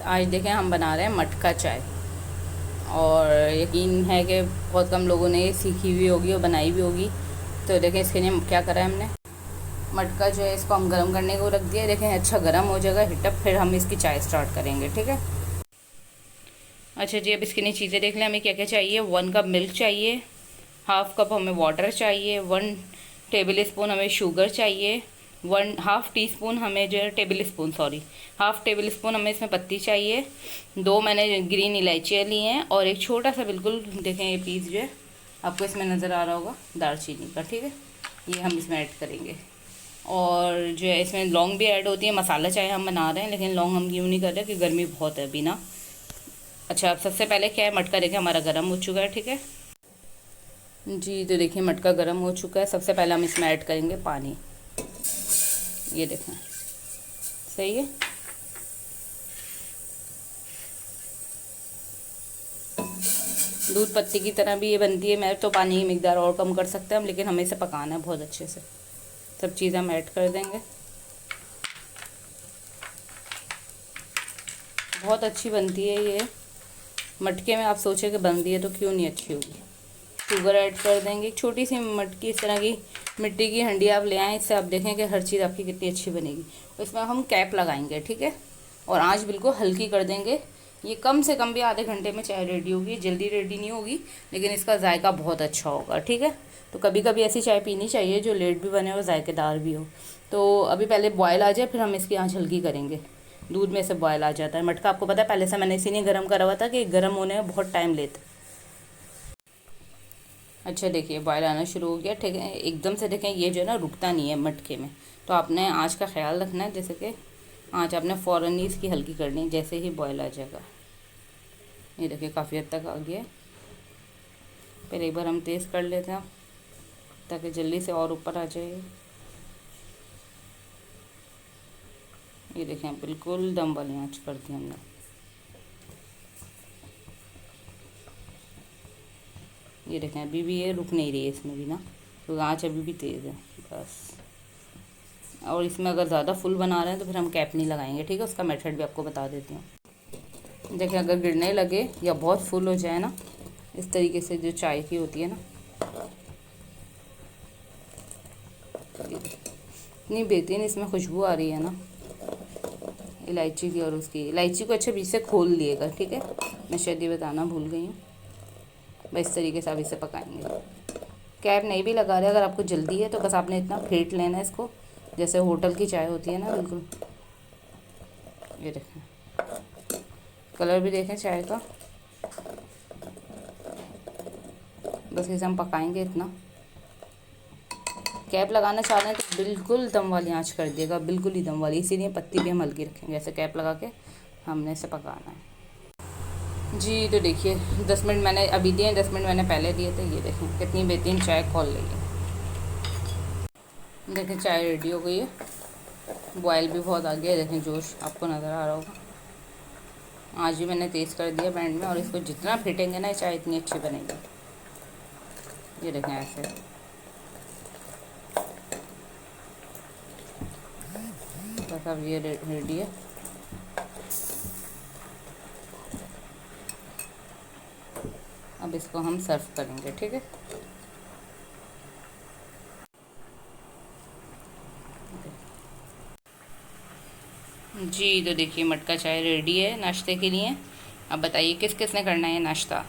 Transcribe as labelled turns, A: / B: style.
A: आज देखें हम बना रहे हैं मटका चाय। और यकीन है कि बहुत कम लोगों ने ये सीखी हुई होगी और बनाई भी होगी। तो देखें इसके लिए क्या करा है हमने। मटका जो है इसको हम गर्म करने को रख दिया। देखें अच्छा गर्म हो जाएगा हीटअप, फिर हम इसकी चाय स्टार्ट करेंगे। ठीक है। अच्छा जी, अब इसके लिए चीज़ें देख लें हमें क्या क्या चाहिए। 1 कप मिल्क चाहिए, हाफ कप हमें वाटर चाहिए, 1 टेबल स्पून हमें शुगर चाहिए, 1/2 टी स्पून हमें जो है हाफ टेबल स्पून हमें इसमें पत्ती चाहिए, 2 मैंने ग्रीन इलायचियाँ ली हैं और एक छोटा सा बिल्कुल देखें ये पीस जो है आपको इसमें नज़र आ रहा होगा दालचीनी का। ठीक है, ये हम इसमें ऐड करेंगे। और जो है इसमें लौंग भी ऐड होती है। मसाला चाय हम बना रहे हैं लेकिन लौंग हम यूँ नहीं कर रहे कि गर्मी बहुत है अभी ना। अच्छा, अब सबसे पहले क्या है, मटका देखिए हमारा गर्म हो चुका है। ठीक है जी, तो देखिए मटका गर्म हो चुका है। सबसे पहले हम इसमें ऐड करेंगे पानी। ये देखें सही है। दूध पत्ती की तरह भी ये बनती है। मैं तो पानी की मिकदार और कम कर सकते हैं हम, लेकिन हमें इसे पकाना है बहुत अच्छे से। सब चीज़ें हम ऐड कर देंगे। बहुत अच्छी बनती है ये मटके में। आप सोचें कि बनती है तो क्यों नहीं अच्छी होगी। शुगर ऐड कर देंगे। एक छोटी सी मटकी इस तरह की मिट्टी की हंडी आप ले आएँ, इससे आप देखें कि हर चीज़ आपकी कितनी अच्छी बनेगी। इसमें हम कैप लगाएंगे। ठीक है, और आंच बिल्कुल हल्की कर देंगे। ये कम से कम भी आधे घंटे में चाय रेडी होगी। जल्दी रेडी नहीं होगी लेकिन इसका जायका बहुत अच्छा होगा। ठीक है, तो कभी कभी ऐसी चाय पीनी चाहिए जो लेट भी बने और जायकेदार भी हो। तो अभी पहले बॉयल आ जाए फिर हम इसकी आंच हल्की करेंगे। दूध में से बॉयल आ जाता है। मटका आपको पता है पहले से मैंने इसीलिए गर्म करा हुआ था कि गर्म होने में बहुत टाइम लेता है। अच्छा देखिए बॉयल आना शुरू हो गया। ठीक है, एकदम से देखें ये जो है ना रुकता नहीं है मटके में। तो आपने आँच का ख्याल रखना है, जैसे कि आँच आपने फ़ौरन ही इसकी हल्की करनी है जैसे ही बॉयल आ जाएगा। ये देखिए काफ़ी हद तक आ गया। पहले एक बार हम तेज़ कर लेते हैं ताकि जल्दी से और ऊपर आ जाए। ये देखें बिल्कुल दम वाली आँच कर दी हमने। ये देखें अभी भी ये रुक नहीं रही है इसमें भी ना, तो आँच अभी भी तेज़ है बस। और इसमें अगर ज़्यादा फुल बना रहे हैं तो फिर हम कैप नहीं लगाएंगे। ठीक है, उसका मेथड भी आपको बता देती हूँ। देखिए अगर गिरने लगे या बहुत फुल हो जाए ना, इस तरीके से जो चाय की होती है ना, इतनी बेहतरीन इसमें खुशबू आ रही है ना इलायची की। और उसकी इलायची को अच्छे बीच से खोल लिएगा। ठीक है, मैं शायद ये बताना भूल गई हूँ। बस इस तरीके से आप इसे पकाएंगे। कैप नहीं भी लगा रहे, अगर आपको जल्दी है तो बस आपने इतना फेंट लेना है इसको जैसे होटल की चाय होती है ना बिल्कुल। ये देखें कलर भी देखें चाय का। बस इसे हम पकाएंगे इतना। कैप लगाना चाह रहे हैं तो बिल्कुल दम वाली आंच कर दिएगा, बिल्कुल ही दम वाली। इसीलिए पत्ती भी हम हल्की रखेंगे। ऐसे कैप लगा के हमने इसे पकाना है जी। तो देखिए 10 मिनट मैंने अभी दिए, 10 मिनट मैंने पहले दिए थे। ये देखें कितनी बेहतरीन चाय खोल रही है। देखें चाय रेडी हो गई है। बॉयल भी बहुत आ गया है। देखें जोश आपको नज़र आ रहा होगा। आज भी मैंने तेज़ कर दिया बैंड में, और इसको जितना फेंटेंगे ना चाय इतनी अच्छी बनेगी। ये देखें ऐसे बस अब ये रेडी है। अब इसको हम सर्व करेंगे। ठीक है, जी। तो देखिए मटका चाय रेडी है नाश्ते के लिए। अब बताइए किस किस ने करना है नाश्ता।